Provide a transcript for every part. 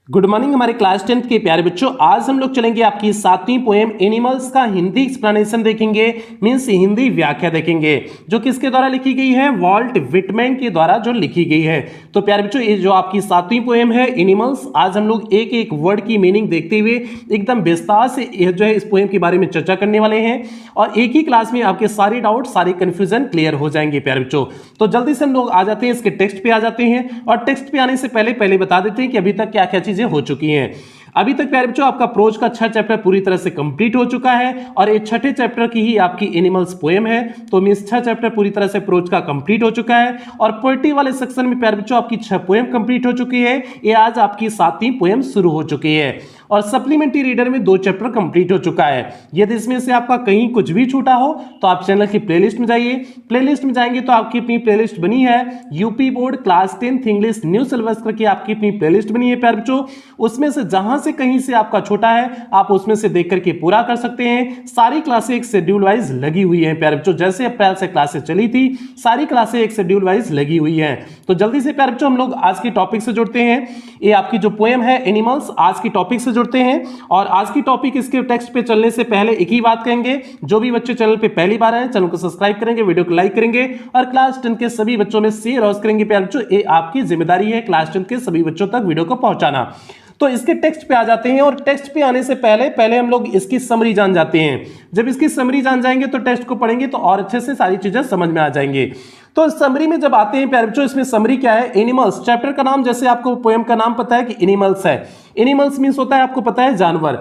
Good morning हमारे class 10th के प्यारे बच्चों। आज हम लोग चलेंगे आपकी 7वीं पोएम एनिमल्स का हिंदी एक्सप्लेनेशन देखेंगे, मींस हिंदी व्याख्या देखेंगे, जो किसके द्वारा लिखी गई है, वॉल्ट विटमैन के द्वारा जो लिखी गई है। तो प्यारे बच्चों, ये जो आपकी 7वीं पोएम है एनिमल्स, आज हम लोग एक एक वर्ड की मीनिंग देखते हुए एकदम विस्तार से जो है इस पोएम के बारे में चर्चा करने वाले हैं और एक ही क्लास में आपके सारे डाउट सारे कंफ्यूजन क्लियर हो जाएंगे प्यारे बच्चों। तो जल्दी से हम लोग आ जाते हैं, इसके टेक्स्ट पे आ जाते हैं और टेक्स्ट पे आने से पहले बता देते हैं कि अभी तक क्या क्या चीजें हो चुकी हैं। अभी तक प्यारे बच्चों आपका प्रोज का 6 चैप्टर पूरी तरह से कंप्लीट हो चुका है और ये 6ठे चैप्टर की ही आपकी एनिमल्स पोएम है। तो मींस 6 चैप्टर पूरी तरह से प्रोज का कंप्लीट हो चुका है और पोएट्री वाले सेक्शन में प्यारे बच्चों आपकी 6 पोएम कंप्लीट हो चुकी है। ये आज आपकी 7वीं पोएम शुरू हो चुकी है और सप्लीमेंट्री रीडर में 2 चैप्टर कंप्लीट हो चुका है। यदि इसमें से आपका कहीं कुछ भी छूटा हो तो आप चैनल की प्लेलिस्ट में जाइए। प्लेलिस्ट में जाएंगे तो आपकी अपनी प्लेलिस्ट बनी है, UP board class 10th English new syllabus करके आपकी अपनी प्लेलिस्ट बनी है प्यारे बच्चों। उसमें से जहां से कहीं से आपका छोटा है आप उसमें से देख करके पूरा कर सकते हैं। सारी क्लासें एक शेड्यूल वाइज लगी हुई हैं प्यारे बच्चों, जैसे अप्रैल से क्लासें चली थी सारी क्लासें एक शेड्यूल वाइज लगी हुई हैं। तो जल्दी से प्यारे बच्चों हम लोग आज की टॉपिक से जुड़ते हैं। ये आपकी जो पोएम है एनिमल्स, आज की टॉपिक से जुड़ते हैं और आज की टॉपिक इसके टेक्स्ट पे चलने से पहले एक ही बात कहेंगे, जो भी बच्चे चैनल पे पहली बार आए चैनल को सब्सक्राइब करेंगे, वीडियो को लाइक करेंगे और क्लास 10 के सभी बच्चों में शेयर और करेंगे प्यारे बच्चों। ये आपकी जिम्मेदारी है क्लास 10 के सभी बच्चों तक वीडियो को पहुंचाना। तो इसके टेक्स्ट पे आ जाते हैं और टेक्स्ट पे आने से पहले हम लोग इसकी समरी जान जाते हैं। जब इसकी समरी जान जाएंगे तो टेक्स्ट को पढ़ेंगे तो और अच्छे से सारी चीजें समझ में आ जाएंगे। तो समरी में जब आते हैं प्यारे बच्चों, इसमें समरी क्या है, एनिमल्स चैप्टर का नाम, जैसे आपको पोएम का नाम पता है कि एनिमल्स है। एनिमल्स मींस होता है आपको पता है जानवर,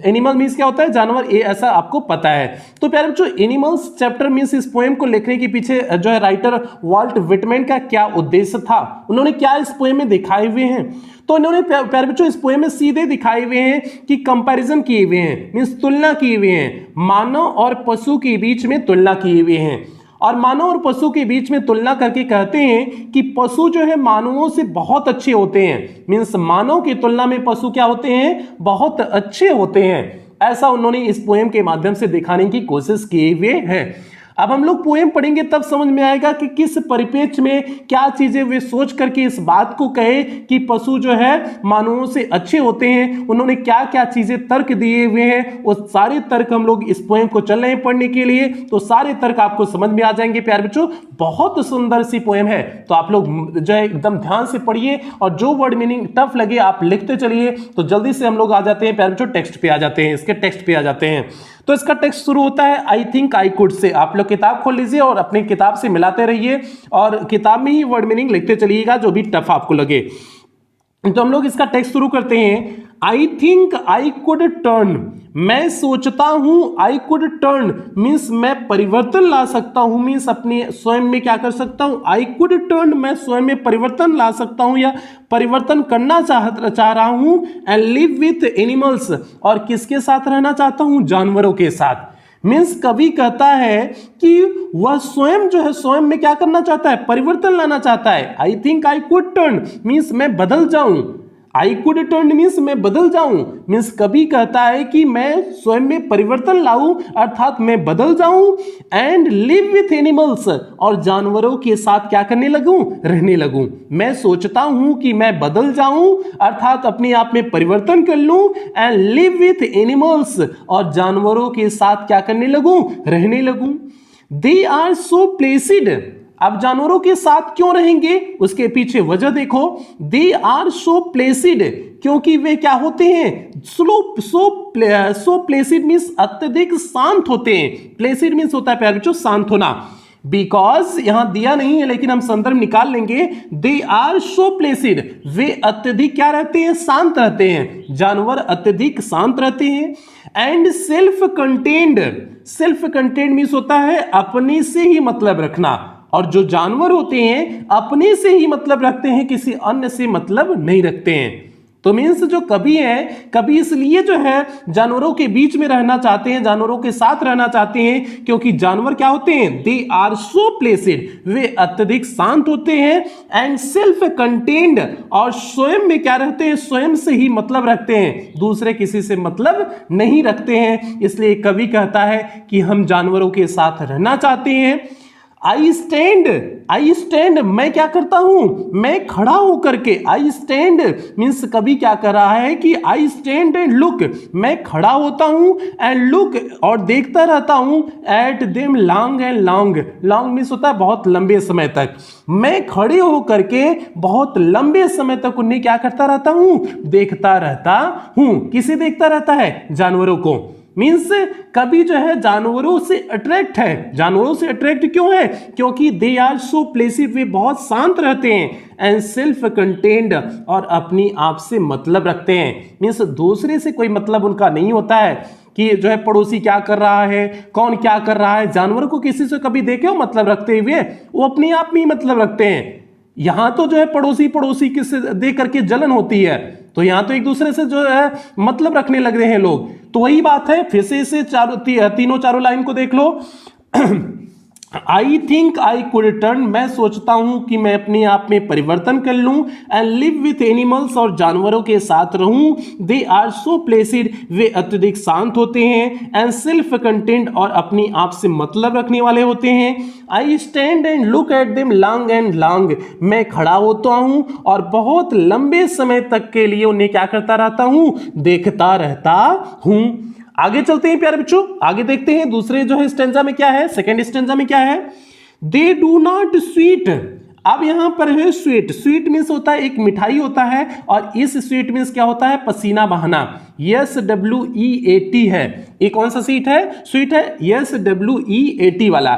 एनिमल मींस क्या होता है जानवर, ये ऐसा आपको पता है। तो प्यारे बच्चों एनिमल्स चैप्टर मींस इस पोएम को लिखने के पीछे जो है राइटर वॉल्ट विटमैन का क्या उद्देश्य था, उन्होंने क्या इस पोएम में दिखाए हुए हैं। तो इन्होंने प्यारे बच्चों इस पोएम में सीधे दिखाए हुए हैं कि कंपैरिजन किए हुए हैं, मींस तुलना किए हुए हैं, मानव और पशु के बीच में तुलना किए हुए हैं और मानव और पशु के बीच में तुलना करके कहते हैं कि पशु जो है मानवों से बहुत अच्छे होते हैं, मींस मानव की तुलना में पशु क्या होते हैं, बहुत अच्छे होते हैं। ऐसा उन्होंने इस पोएम के माध्यम से दिखाने की कोशिश किए हुए हैं। अब हम लोग पोएम पढ़ेंगे तब समझ में आएगा कि किस परिप्रेक्ष्य में क्या चीजें वे सोच करके इस बात को कहे कि पशु जो है मानवों से अच्छे होते हैं। उन्होंने क्या क्या चीजें तर्क दिए हुए हैं, वो सारे तर्क हम लोग इस पोएम को चल रहे हैं पढ़ने के लिए, तो सारे तर्क आपको समझ में आ जाएंगे प्यारे बच्चों। बहुत सुंदर सी पोएम है, तो आप लोग जो है एकदम ध्यान से पढ़िए और जो वर्ड मीनिंग टफ लगे आप लिखते चलिए। तो जल्दी से हम लोग आ जाते हैं प्यारे बच्चों टेक्स्ट पे आ जाते हैं, इसके टेक्स्ट पे आ जाते हैं। तो इसका टेक्स्ट शुरू होता है आई थिंक आई कुड से। आप लोग किताब खोल लीजिए और अपनी किताब से मिलाते रहिए और किताब में ही वर्ड मीनिंग लिखते चलिएगा जो भी टफ आपको लगे। तो हम लोग इसका टेक्स्ट शुरू करते हैं। आई थिंक आई कुड टर्न, मैं सोचता हूं, आई कुड टर्न मीन्स मैं परिवर्तन ला सकता हूं, मीन्स अपने स्वयं में क्या कर सकता हूं, आई कुड टर्न मैं स्वयं में परिवर्तन ला सकता हूं या परिवर्तन करना चाह रहा हूं। एंड लिव विथ एनिमल्स, और किसके साथ रहना चाहता हूं, जानवरों के साथ। मीन्स कवि कहता है कि वह स्वयं जो है स्वयं में क्या करना चाहता है, परिवर्तन लाना चाहता है। आई think I could turn means मैं बदल जाऊं, आई कुड टर्न मीन्स मैं बदल जाऊं, मीन्स कवि कहता है कि मैं स्वयं में परिवर्तन लाऊं अर्थात मैं बदल जाऊं। एंड लिव विथ एनिमल्स, और जानवरों के साथ क्या करने लगूं, रहने लगूं। मैं सोचता हूं कि मैं बदल जाऊं अर्थात अपने आप में परिवर्तन कर लूं। एंड लिव विथ एनिमल्स, और जानवरों के साथ क्या करने लगूं, रहने लगूं। दे आर सो प्लेसिड, अब जानवरों के साथ क्यों रहेंगे, उसके पीछे वजह देखो। दे आर सो प्लेसिड, क्योंकि वे क्या होते हैं, सो प्लेसिड मीन्स अत्यधिक शांत होते हैं। प्लेसिड मीन्स होता है प्यारे बच्चों शांत होना। बिकॉज यहां दिया नहीं है लेकिन हम संदर्भ निकाल लेंगे। दे आर सो प्लेसिड, वे अत्यधिक क्या रहते हैं, शांत रहते हैं, जानवर अत्यधिक शांत रहते हैं। And self contained, self contained means होता है अपने से ही मतलब रखना, और जो जानवर होते हैं अपने से ही मतलब रखते हैं, किसी अन्य से मतलब नहीं रखते हैं। तो मीन्स जो कवि है, कवि इसलिए जो है जानवरों के बीच में रहना चाहते हैं, जानवरों के साथ रहना चाहते हैं, क्योंकि जानवर क्या होते हैं, दे आर सो प्लेसिड, वे अत्यधिक शांत होते हैं। एंड सेल्फ कंटेन्ड, और स्वयं में क्या रहते हैं, स्वयं से ही मतलब रखते हैं, दूसरे किसी से मतलब नहीं रखते हैं। इसलिए कवि कहता है कि हम जानवरों के साथ रहना चाहते हैं। आई स्टैंड मैं क्या करता हूं, मैं खड़ा होकर के। आई स्टैंड मीन्स कभी क्या कर रहा है कि आई स्टैंड एंड लुक, मैं खड़ा होता हूं एंड लुक और देखता रहता हूं at them long and long. Long means होता है बहुत लंबे समय तक। मैं खड़े होकर के बहुत लंबे समय तक उन्हें क्या करता रहता हूं, देखता रहता हूं। किसे देखता रहता है, जानवरों को। मीन्स कभी जो है जानवरों से अट्रैक्ट है। जानवरों से अट्रैक्ट क्यों है, क्योंकि दे आर सो प्लेसिव, वे बहुत शांत रहते हैं एंड सेल्फ कंटेन्ड और अपनी आप से मतलब रखते हैं। मीन्स दूसरे से कोई मतलब उनका नहीं होता है कि जो है पड़ोसी क्या कर रहा है, कौन क्या कर रहा है। जानवरों को किसी से कभी देखे हो मतलब रखते हुए, वो अपने आप में ही मतलब रखते हैं। यहां तो जो है पड़ोसी किससे देख करके जलन होती है, तो यहां तो एक दूसरे से जो है मतलब रखने लग रहे हैं लोग। तो वही बात है, फिर से इसे तीनों चारों लाइन को देख लो। I think I could turn, मैं सोचता हूं कि मैं अपने आप में परिवर्तन कर लूं एंड लिव विथ एनिमल्स, और जानवरों के साथ रहूं। दे आर सो प्लेसिड, वे अत्यधिक शांत होते हैं एंड सेल्फ कंटेंट और अपनी आप से मतलब रखने वाले होते हैं। I stand and look at them long and long, मैं खड़ा होता हूं और बहुत लंबे समय तक के लिए उन्हें क्या करता रहता हूं, देखता रहता हूं। आगे चलते हैं प्यारे बच्चों, आगे देखते हैं दूसरे जो है स्टेंजा में क्या है, सेकंड स्टेंजा में क्या है। दे डू नॉट स्वीट, अब यहां पर है स्वीट। स्वीट मीन्स होता है एक मिठाई होता है, और इस स्वीट मीन्स क्या होता है, पसीना बहाना। SWEAT है, ये कौन सा स्वीट है, स्वीट है SWEAT वाला।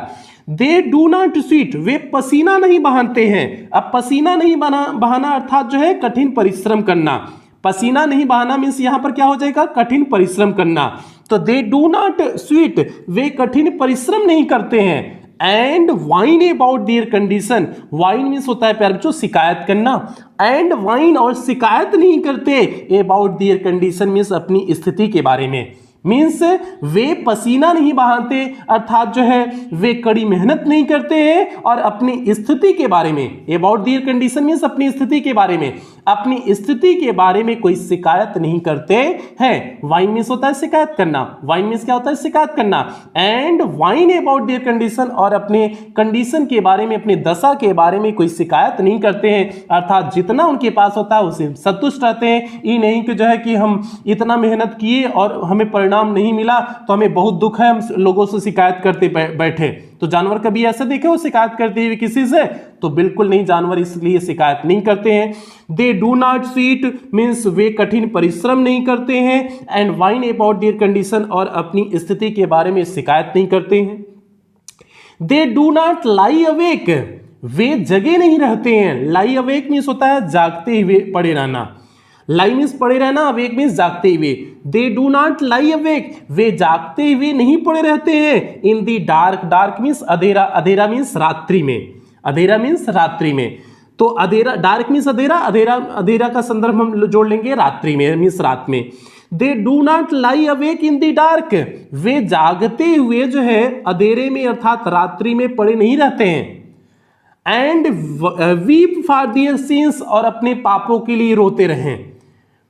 दे डू नॉट स्वीट, वे पसीना नहीं बहाते हैं। अब पसीना नहीं बहाना अर्थात जो है कठिन परिश्रम करना। पसीना नहीं बहाना मीन्स यहां पर क्या हो जाएगा, कठिन परिश्रम करना। तो दे डू नॉट स्वीट, वे कठिन परिश्रम नहीं करते हैं। And whine about their condition, wine means होता है प्यारे बच्चों शिकायत करना। एंड वाइन और शिकायत नहीं करते अबाउट देयर कंडीशन मीन्स अपनी स्थिति के बारे में। मीन्स वे पसीना नहीं बहाते अर्थात जो है वे कड़ी मेहनत नहीं करते हैं, और अपनी स्थिति के बारे में अबाउट देयर कंडीशन मीन्स अपनी स्थिति के बारे में, अपनी स्थिति के बारे में कोई शिकायत नहीं करते हैं। वाइन मीन्स होता है शिकायत करना, वाइन मीन्स क्या होता है, शिकायत करना। And whine about their condition, और अपने कंडीशन के बारे में, अपनी दशा के बारे में कोई शिकायत नहीं करते हैं, अर्थात जितना उनके पास होता है उसे संतुष्ट रहते हैं। ये नहीं कि जो है कि हम इतना मेहनत किए और हमें परिणाम नहीं मिला तो हमें बहुत दुख है, हम लोगों से शिकायत करते बैठे। तो जानवर कभी ऐसा देखे हो शिकायत करते हुए किसी से, तो बिल्कुल नहीं, जानवर इसलिए शिकायत नहीं करते हैं। They do not sweat means वे कठिन परिश्रम नहीं करते हैं। And whine about their condition, और अपनी स्थिति के बारे में शिकायत नहीं करते हैं। They do not lie awake, वे जगे नहीं रहते हैं। लाई अवेक मीन्स होता है जागते हुए पड़े रहना। लाई मीन्स पड़े रहना, अवेक मीन्स जागते हुए। They do not lie awake, वे जागते हुए नहीं पड़े रहते हैं। In the dark, dark means अंधेरा, अंधेरा मीन्स रात्रि में, अंधेरा मीन्स रात्रि में। तो अंधेरा, डार्क मीन्स अंधेरा, अंधेरा का संदर्भ हम जोड़ लेंगे रात्रि में मीन्स रात में। They do not lie awake in the dark, वे जागते हुए जो है अंधेरे में अर्थात रात्रि में पड़े नहीं रहते हैं। And weep for their sins, और अपने पापों के लिए रोते रहें।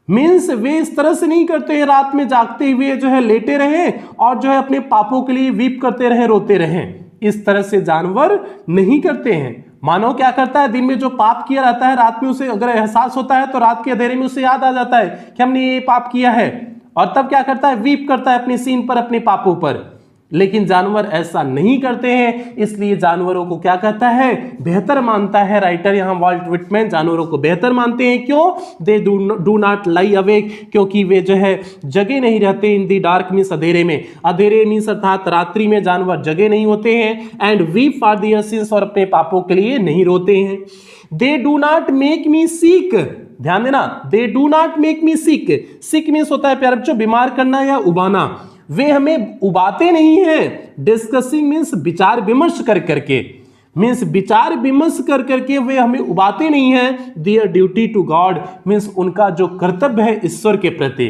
मीन्स वे इस तरह से नहीं करते हैं रात में जागते हुए जो है लेटे रहें और जो है अपने पापों के लिए वीप करते रहें, रोते रहें। इस तरह से जानवर नहीं करते हैं। मानव क्या करता है, दिन में जो पाप किया रहता है रात में उसे अगर एहसास होता है तो रात के अंधेरे में उसे याद आ जाता है कि हमने ये पाप किया है, और तब क्या करता है, वीप करता है अपनी सीन पर, अपने पापों पर। लेकिन जानवर ऐसा नहीं करते हैं, इसलिए जानवरों को क्या कहता है, बेहतर मानता है राइटर यहाँ वॉल्ट विटमैन जानवरों को बेहतर मानते हैं। क्यों, दे डू नॉट लाई अवेक, क्योंकि वे जो है जगे नहीं रहते। इन दी डार्क मीन्स अंधेरे में, अंधेरे मीन्स अर्थात रात्रि में जानवर जगे नहीं होते हैं। And weep for their sins, और अपने पापों के लिए नहीं रोते हैं। They do not make me sick, ध्यान देना, they do not make me sick. Sick means होता है प्यारे बच्चों बीमार करना या उबाना। वे हमें उबाते नहीं हैं। डिस्कसिंग मीन्स विचार विमर्श कर करके, मीन्स विचार विमर्श कर करके वे हमें उबाते नहीं हैं। Their duty to God means उनका जो कर्तव्य है ईश्वर के प्रति,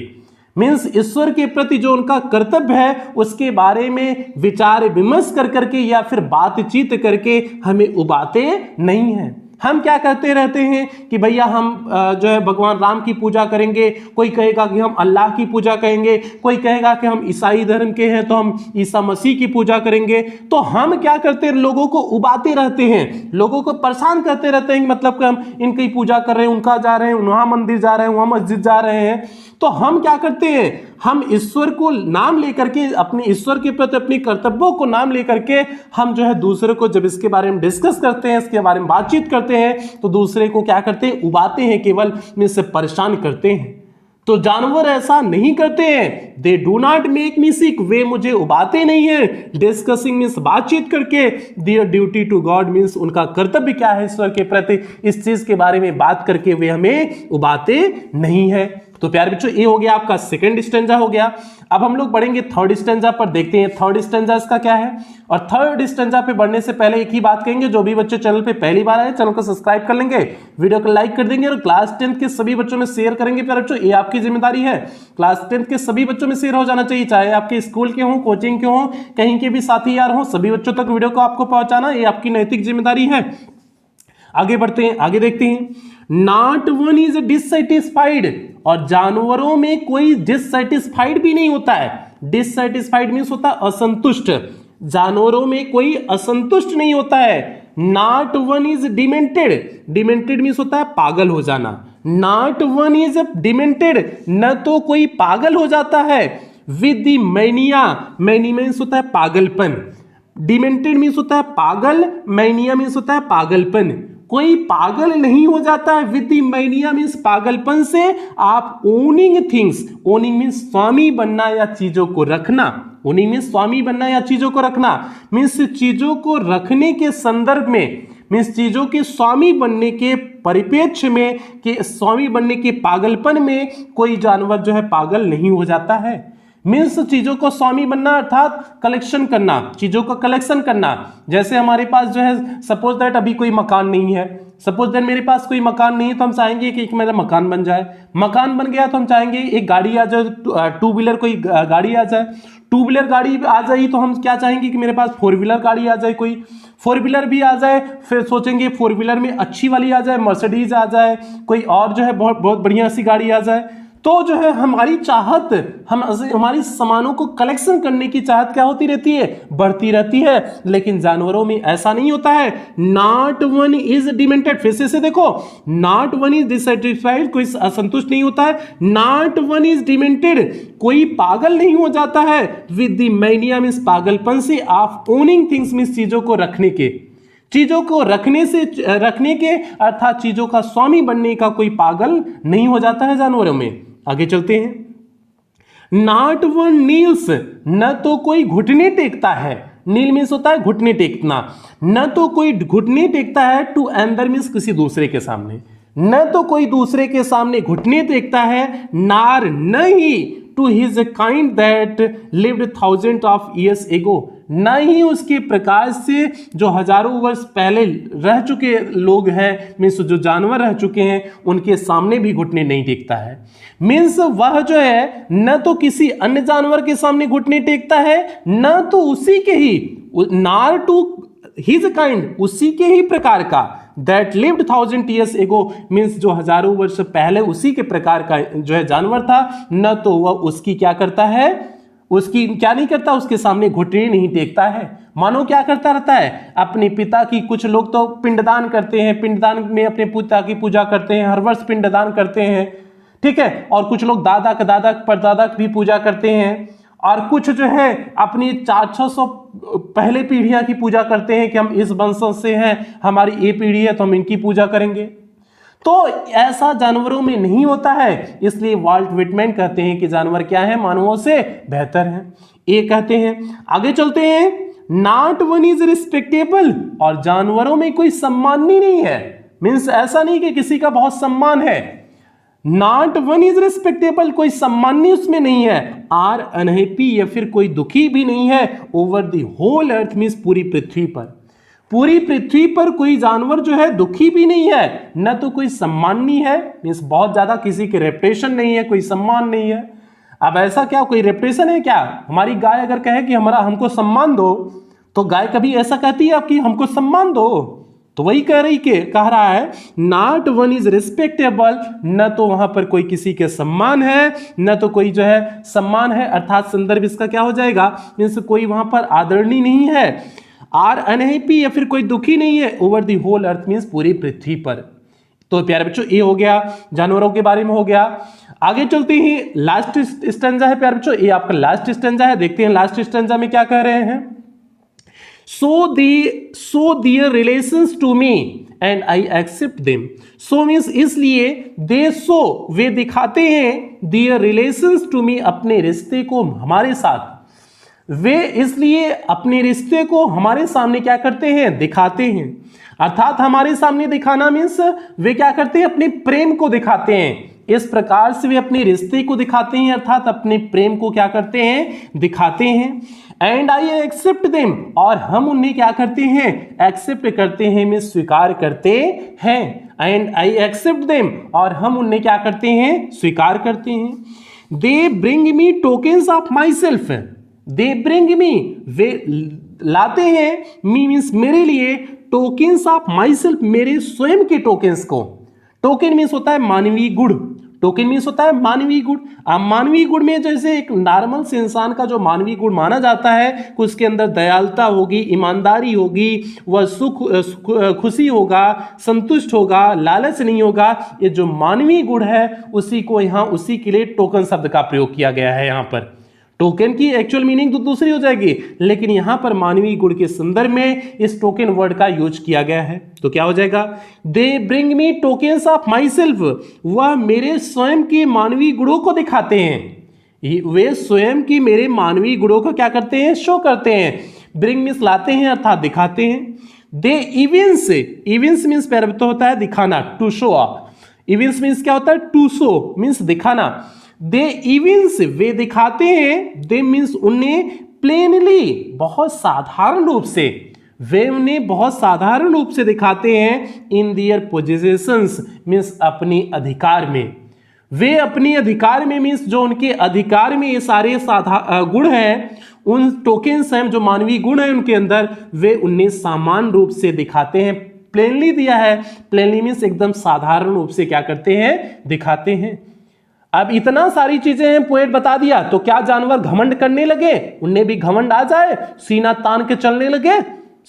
मीन्स ईश्वर के प्रति जो उनका कर्तव्य है उसके बारे में विचार विमर्श कर करके या फिर बातचीत करके हमें उबाते नहीं हैं। हम क्या करते रहते हैं कि भैया हम जो है भगवान राम की पूजा करेंगे, कोई कहेगा कि हम अल्लाह की पूजा करेंगे, कोई कहेगा कि हम ईसाई धर्म के हैं तो हम ईसा मसीह की पूजा करेंगे। तो हम क्या करते हैं, लोगों को उबाते रहते हैं, लोगों को परेशान करते रहते हैं, मतलब कि हम इनकी पूजा कर रहे हैं, उनका जा रहे हैं, वहां मंदिर जा रहे हैं, वहां मस्जिद जा रहे हैं। तो हम क्या करते हैं, हम ईश्वर को नाम लेकर के, अपने ईश्वर के प्रति अपनी कर्तव्यों को नाम लेकर के हम जो है दूसरे को जब इसके बारे में डिस्कस करते हैं, इसके बारे में बातचीत करते हैं, तो दूसरे को क्या करते हैं, उबाते हैं, केवल इससे परेशान करते हैं। तो जानवर ऐसा नहीं करते हैं, they do not make me sick, वे मुझे उबाते नहीं है। डिस्कसिंग मीन्स बातचीत करके, their duty to God means उनका कर्तव्य क्या है ईश्वर के प्रति, इस चीज के बारे में बात करके वे हमें उबाते नहीं है। तो प्यारे बच्चों, ये हो गया आपका सेकंड स्टैंजा हो गया। अब हम लोग बढ़ेंगे थर्ड स्टैंजा पर, देखते हैं थर्ड स्टैंजा इसका क्या है। और थर्ड स्टैंजा पे बढ़ने से पहले एक ही बात कहेंगे, जो भी बच्चे चैनल पे पहली बार आए चैनल को सब्सक्राइब कर लेंगे, वीडियो को लाइक कर देंगे और क्लास 10th के सभी बच्चों में शेयर करेंगे। प्यारे बच्चों, ये आपकी जिम्मेदारी है, क्लास 10th के सभी बच्चों में शेयर हो जाना चाहिए, चाहे आपके स्कूल के हों, कोचिंग के हों, कहीं के भी साथी यार हों, सभी बच्चों तक वीडियो को आपको पहुंचाना ये आपकी नैतिक जिम्मेदारी है। आगे बढ़ते हैं, आगे देखते हैं। नॉट वन इज डिससेटिस्फाइड, और जानवरों में कोई डिससेटिस्फाइड भी नहीं होता है। डिससेटिस्फाइड मीन्स होता है असंतुष्ट, जानवरों में कोई असंतुष्ट नहीं होता है। Not one is demented, demented means होता है पागल हो जाना। नॉट वन इज डिमेंटेड, न तो कोई पागल हो जाता है। With the mania, mania means होता है पागलपन, डिमेंटेड मीन्स होता है पागल, मैनिया मीन्स होता है पागलपन। कोई पागल नहीं हो जाता है। विद द मैनिया मीन्स पागलपन से आप ओनिंग थिंग्स, ओनिंग मीन्स स्वामी बनना या चीजों को रखना, ओनिंग मीन्स स्वामी बनना या चीजों को रखना, मीन्स चीजों को रखने के संदर्भ में, मीन्स चीजों के स्वामी बनने के परिप्रेक्ष्य में, कि स्वामी बनने के पागलपन में कोई जानवर जो है पागल नहीं हो जाता है। मीन्स चीजों को स्वामी बनना अर्थात कलेक्शन करना, चीजों का कलेक्शन करना। जैसे हमारे पास जो है सपोज दैट अभी कोई मकान नहीं है, सपोज दैट मेरे पास कोई मकान नहीं है, तो हम चाहेंगे कि मेरा मकान बन जाए। मकान बन गया तो हम चाहेंगे एक गाड़ी आ जाए, टू व्हीलर कोई गाड़ी आ जाए। टू व्हीलर गाड़ी आ जाए तो हम क्या चाहेंगे कि मेरे पास फोर व्हीलर गाड़ी आ जाए, कोई फोर व्हीलर भी आ जाए। फिर सोचेंगे फोर व्हीलर में अच्छी वाली आ जाए, मर्सिडीज आ जाए, कोई और जो है बहुत बहुत बढ़िया सी गाड़ी आ जाए। तो जो है हमारी चाहत, हमारी सामानों को कलेक्शन करने की चाहत क्या होती रहती है, बढ़ती रहती है। लेकिन जानवरों में ऐसा नहीं होता है। नॉट वन इज डिमेंटेड, फिर से देखो, नॉट वन इज डिससेटिस्फाइड, कोई असंतुष्ट नहीं होता है। नॉट वन इज डिमेंटेड, कोई पागल नहीं हो जाता है। विद द मैनिया मीन्स पागलपन से, ऑफ ओनिंग थिंग्स मीन्स चीजों को रखने के, चीजों को रखने से, रखने के अर्थात चीजों का स्वामी बनने का कोई पागल नहीं हो जाता है जानवरों में। आगे चलते हैं। नॉट वन नील्स, न तो कोई घुटने टेकता है। नील मीन्स होता है घुटने टेकना, न तो कोई घुटने टेकता है। टू अंदर मीन्स किसी दूसरे के सामने, न तो कोई दूसरे के सामने घुटने टेकता है। नार नहीं, to his kind that lived thousand of years ago, न ही उसके प्रकार से जो हजारों वर्ष पहले रह चुके लोग हैं, मीन्स जो जानवर रह चुके हैं, उनके सामने भी घुटने नहीं टेकता है। मीन्स वह जो है न तो किसी अन्य जानवर के सामने घुटने टेकता है, न तो उसी के ही, नार टू हिज काइंड, उसी के ही प्रकार का, that lived thousand years ago means जो हजारों वर्ष पहले उसी के प्रकार का जो है जानवर था, न तो वह उसकी क्या करता है, उसकी क्या नहीं करता, उसके सामने घुटने नहीं टेकता है। मानो क्या करता रहता है, अपने पिता की, कुछ लोग तो पिंडदान करते हैं, पिंडदान में अपने पिता की पूजा करते हैं, हर वर्ष पिंडदान करते हैं, ठीक है। और कुछ लोग दादा का, दादा परदादा की भी पूजा करते हैं, और कुछ जो है अपनी 400-600 पहले पीढ़ियां की पूजा करते हैं कि हम इस वंश से हैं, हमारी ये पीढ़ी है तो हम इनकी पूजा करेंगे। तो ऐसा जानवरों में नहीं होता है। इसलिए वाल्ट विटमैन कहते हैं कि जानवर क्या है, मानवों से बेहतर हैं, ये कहते हैं। आगे चलते हैं। नॉट वन इज रिस्पेक्टेबल, और जानवरों में कोई सम्माननीय नहीं है। मीन्स ऐसा नहीं कि किसी का बहुत सम्मान है। नॉट वन इज रिस्पेक्टेबल, कोई सम्माननीय उसमें नहीं है। आर अनहैप्पी, या फिर कोई दुखी भी नहीं है। Over the whole earth means पूरी पृथ्वी पर, पूरी पृथ्वी पर कोई जानवर जो है दुखी भी नहीं है, न तो कोई सम्माननीय है, मीन्स बहुत ज्यादा किसी के रेपुटेशन नहीं है, कोई सम्मान नहीं है। अब ऐसा क्या कोई रेपुटेशन है क्या? हमारी गाय अगर कहे कि हमको सम्मान दो, तो गाय कभी ऐसा कहती है आपकी हमको सम्मान दो? तो वही कह रहा है नॉट वन इज रिस्पेक्टेबल, न तो वहां पर कोई किसी के सम्मान है, न तो कोई जो है सम्मान है, अर्थात संदर्भ इसका क्या हो जाएगा, मीन्स कोई वहां पर आदरणीय नहीं है, आर अनहैप्पी या फिर कोई दुखी नहीं है, over the whole earth means पूरी पृथ्वी पर। तो प्यारे बच्चों ये हो गया, जानवरों के बारे में हो गया। आगे चलते ही लास्ट स्टैंजा है प्यारे बच्चों, ये आपका लास्ट स्टैंजा है। देखते हैं लास्ट स्टैंजा में क्या कह रहे हैं। So their relations to me and I accept them. So means इसलिए they show वे दिखाते हैं their relations to me अपने रिश्ते को हमारे साथ, वे इसलिए अपने रिश्ते को हमारे सामने क्या करते हैं, दिखाते हैं। अर्थात हमारे सामने दिखाना मीन्स वे क्या करते हैं, अपने प्रेम को दिखाते हैं। इस प्रकार से वे अपने रिश्ते को दिखाते हैं, अर्थात अपने प्रेम को क्या करते हैं, दिखाते हैं। एंड आई एक्सेप्ट देम, और हम उन्हें क्या करते हैं, एक्सेप्ट करते हैं, में स्वीकार करते हैं। एंड आई एक्सेप्ट देम, और हम उन्हें क्या करते हैं, स्वीकार करते हैं। They bring me tokens of myself, they bring me वे लाते हैं, मी मीन्स मेरे लिए, टोकन्स ऑफ माई सेल्फ मेरे स्वयं के टोकन्स को। टोकन मीन्स होता है मानवीय गुण, टोकन मीन्स होता है मानवीय गुण। अब मानवीय गुण में जैसे एक नॉर्मल से इंसान का जो मानवीय गुण माना जाता है, उसके अंदर दयालुता होगी, ईमानदारी होगी, वह खुशी होगा, संतुष्ट होगा, लालच नहीं होगा। ये जो मानवीय गुण है उसी को यहाँ उसी के लिए टोकन शब्द का प्रयोग किया गया है। यहाँ पर टोकन की एक्चुअल मीनिंग तो दूसरी हो जाएगी, लेकिन यहां पर मानवीय गुण के संदर्भ में इस टोकन वर्ड का यूज किया गया है। तो क्या हो जाएगा, दे bring me tokens of my self, वह मेरे स्वयं के मानवीय गुणों को दिखाते हैं। वे स्वयं की मेरे मानवीय गुणों को क्या करते हैं, शो करते हैं। ब्रिंग मीन्स लाते हैं अर्थात दिखाते हैं। दे इविंस, इविंस मीन्स पैर तो होता है दिखाना, टू शो अप। इविंस मीन्स क्या होता है, टू शो मीन्स दिखाना। दे इविंस वे दिखाते हैं, दे मीन्स उन्हें, प्लेनली बहुत साधारण रूप से, वे उन्हें बहुत साधारण रूप से दिखाते हैं। इन दियर पोजेशंस मीन्स अपने अधिकार में, वे अपने अधिकार में मीन्स जो उनके अधिकार में ये सारे गुण हैं, उन टोकन्स हैं जो मानवीय गुण है उनके अंदर, वे उन्हें समान रूप से दिखाते हैं। प्लेनली दिया है, प्लेनली मीन्स एकदम साधारण रूप से क्या करते हैं, दिखाते हैं। अब इतना सारी चीजें हैं पोएट बता दिया, तो क्या जानवर घमंड करने लगे, उन्हें भी घमंड आ जाए, सीना तान के चलने लगे,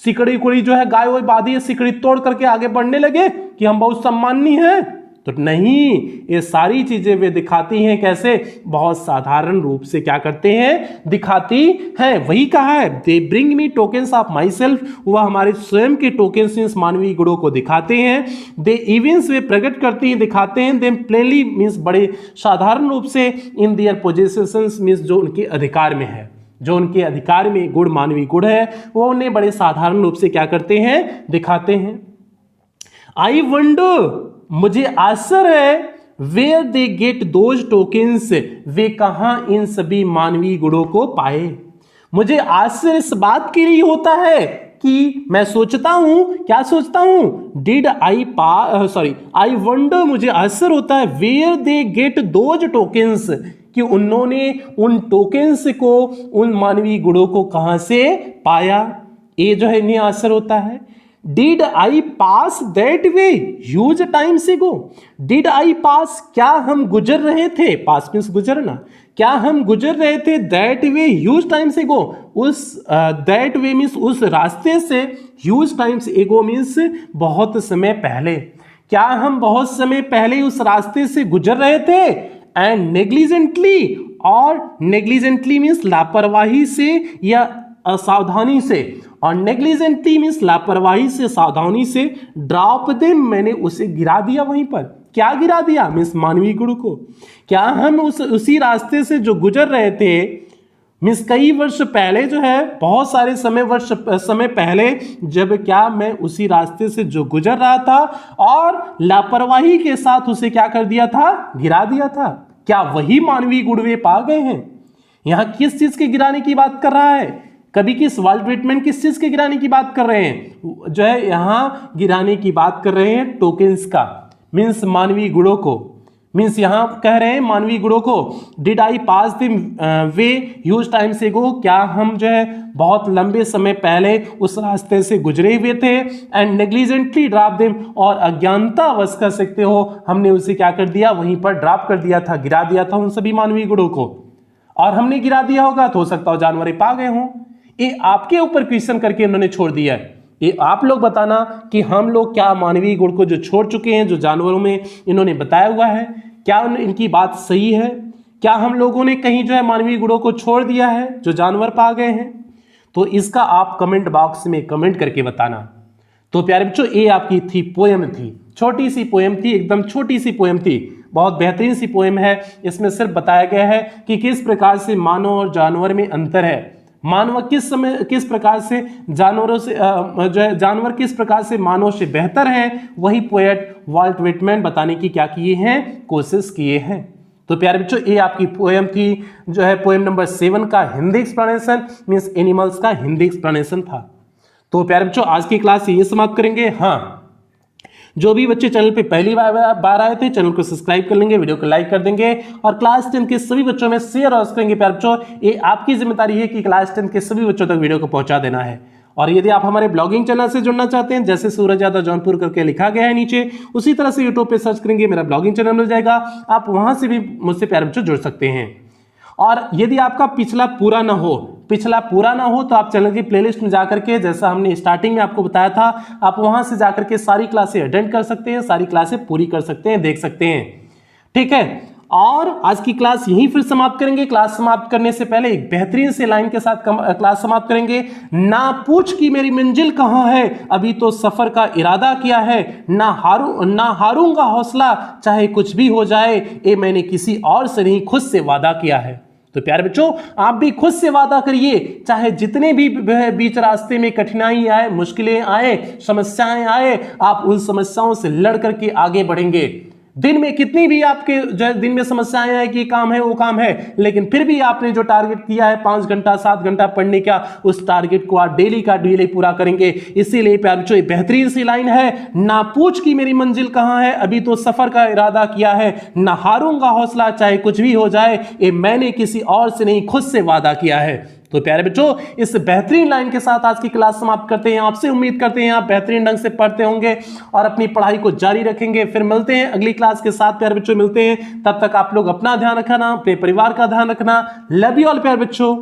सिकड़ी कुड़ी जो है गाय वो बाधी है सिकड़ी तोड़ करके आगे बढ़ने लगे कि हम बहुत सम्माननीय हैं? तो नहीं, ये सारी चीजें वे दिखाती हैं कैसे, बहुत साधारण रूप से क्या करते हैं, दिखाती हैं। वही कहा है, दे bring me tokens of my self, वह हमारे स्वयं के टोकन्स मानवीय गुणों को दिखाते हैं। दे इवेंट्स वे प्रकट करती हैं, दिखाते हैं। दे प्लेनली मीन्स बड़े साधारण रूप से, इन दियर पोजेशंस मीन्स जो उनके अधिकार में है, जो उनके अधिकार में गुण मानवीय गुण है, वो उन्हें बड़े साधारण रूप से क्या करते हैं, दिखाते हैं। आई वंडर, मुझे आश्चर्य है, where they get those tokens, वे कहां इन सभी मानवीय गुणों को पाए। मुझे आश्चर्य इस बात के लिए होता है कि मैं सोचता हूं, क्या सोचता हूं, डिड आई आई वंडर, मुझे आश्चर्य होता है, where they get those tokens, कि उन्होंने उन टोकन्स को, उन मानवीय गुणों को कहां से पाया। ये जो है इन्हें आश्चर्य होता है। Did I pass that way huge time से गो, डिड आई पास, क्या हम गुजर रहे थे, पास मीन्स गुजरना, क्या हम गुजर रहे थे, दैट वे ह्यूज टाइम से गो, उस दैट वे मीन्स उस रास्ते से, ह्यूज टाइम्स एगो मीन्स बहुत समय पहले, क्या हम बहुत समय पहले उस रास्ते से गुजर रहे थे। एंड नेग्लिजेंटली, और नेग्लिजेंटली मीन्स लापरवाही से या असावधानी से, और नेग्लिजेंटली मीन्स लापरवाही से, सावधानी से, ड्रॉप देम, मैंने उसे गिरा दिया वहीं पर। क्या गिरा दिया मीन्स मानवीय गुण को। क्या हम उसी रास्ते से जो गुजर रहे थे, मीन्स कई वर्ष पहले जो है, बहुत सारे समय पहले, जब क्या मैं उसी रास्ते से जो गुजर रहा था और लापरवाही के साथ उसे क्या कर दिया था, गिरा दिया था। क्या वही मानवीय गुण वे पा गए हैं। यहां किस चीज के गिराने की बात कर रहा है, कभी किस वर्ल्ड ट्रीटमेंट किस चीज के गिराने की बात कर रहे हैं, जो है यहां गिराने की बात कर रहे हैं टोकन्स का, मीन्स मानवीय गुणों को। मीन्स यहां कह रहे हैं मानवीय गुणों को, did I pass the way huge time से गो, क्या हम जो है बहुत लंबे समय पहले उस रास्ते से गुजरे हुए थे, एंड नेग्लिजेंटली ड्रॉप देम, और अज्ञानतावश कह सकते हो हमने उसे क्या कर दिया, वहीं पर ड्रॉप कर दिया था, गिरा दिया था उन सभी मानवीय गुणों को। और हमने गिरा दिया होगा तो हो सकता हो जानवर पा गए हों। ये आपके ऊपर क्वेश्चन करके उन्होंने छोड़ दिया है। ये आप लोग बताना कि हम लोग क्या मानवीय गुण को जो छोड़ चुके हैं, जो जानवरों में इन्होंने बताया हुआ है, क्या इनकी बात सही है, क्या हम लोगों ने कहीं जो है मानवीय गुणों को छोड़ दिया है जो जानवर पा गए हैं। तो इसका आप कमेंट बॉक्स में कमेंट करके बताना। तो प्यारे बच्चों, ये आपकी थी पोएम थी, छोटी सी पोएम थी, एकदम छोटी सी पोएम थी, बहुत बेहतरीन सी पोएम है। इसमें सिर्फ बताया गया है कि किस प्रकार से मानव और जानवर में अंतर है, मानव किस प्रकार से जानवरों से जो है जानवर किस प्रकार से मानव से बेहतर है, वही पोएट वाल्ट व्हिटमैन बताने की क्या किए हैं, कोशिश किए हैं। तो प्यारे बच्चों, ये आपकी पोएम थी, जो है पोएम नंबर 7 का हिंदी एक्सप्लेनेशन, मींस एनिमल्स का हिंदी एक्सप्लेनेशन था। तो प्यारे बच्चों, आज की क्लास ये समाप्त करेंगे। हाँ, जो भी बच्चे चैनल पे पहली बार आए थे, चैनल को सब्सक्राइब कर लेंगे, वीडियो को लाइक कर देंगे और क्लास 10 के सभी बच्चों में शेयर और करेंगे। प्यारे बच्चों, ये आपकी जिम्मेदारी है कि क्लास 10 के सभी बच्चों तक वीडियो को पहुंचा देना है। और यदि आप हमारे ब्लॉगिंग चैनल से जुड़ना चाहते हैं, जैसे सूरज यादव जौनपुर करके लिखा गया है नीचे, उसी तरह से यूट्यूब पे सर्च करेंगे, मेरा ब्लॉगिंग चैनल मिल जाएगा, आप वहां से भी मुझसे प्यारे बच्चों जुड़ सकते हैं। और यदि आपका पिछला पूरा ना हो तो आप चैनल की प्लेलिस्ट में जाकर के, जैसा हमने स्टार्टिंग में आपको बताया था, आप वहां से जाकर के सारी क्लासें अटेंड कर सकते हैं, सारी क्लासें पूरी कर सकते हैं, देख सकते हैं। ठीक है, और आज की क्लास यहीं फिर समाप्त करेंगे। क्लास समाप्त करने से पहले एक बेहतरीन से लाइन के साथ क्लास समाप्त करेंगे। ना पूछ कि मेरी मंजिल कहां है, अभी तो सफर का इरादा किया है, ना हारूंगा हौसला, चाहे कुछ भी हो जाए, ये मैंने किसी और से नहीं, खुद से वादा किया है। तो प्यारे बच्चों, आप भी खुद से वादा करिए, चाहे जितने भी बीच रास्ते में कठिनाई आए, मुश्किलें आए, समस्याएं आए, आप उन समस्याओं से लड़ करके आगे बढ़ेंगे। दिन में कितनी भी आपके दिन में समस्याएं आए कि काम है वो काम है, लेकिन फिर भी आपने जो टारगेट किया है 5 घंटा 7 घंटा पढ़ने का, उस टारगेट को आप डेली का डेली पूरा करेंगे। इसीलिए प्यारे बच्चों, बेहतरीन सी लाइन है, ना पूछ कि मेरी मंजिल कहां है, अभी तो सफर का इरादा किया है, ना हारूंगा हौसला, चाहे कुछ भी हो जाए, ये मैंने किसी और से नहीं, खुद से वादा किया है। तो प्यारे बच्चों, इस बेहतरीन लाइन के साथ आज की क्लास समाप्त करते हैं। आपसे उम्मीद करते हैं आप बेहतरीन ढंग से पढ़ते होंगे और अपनी पढ़ाई को जारी रखेंगे। फिर मिलते हैं अगली क्लास के साथ प्यारे बच्चों, मिलते हैं। तब तक आप लोग अपना ध्यान रखना, अपने परिवार का ध्यान रखना। लव यू ऑल प्यारे बच्चों।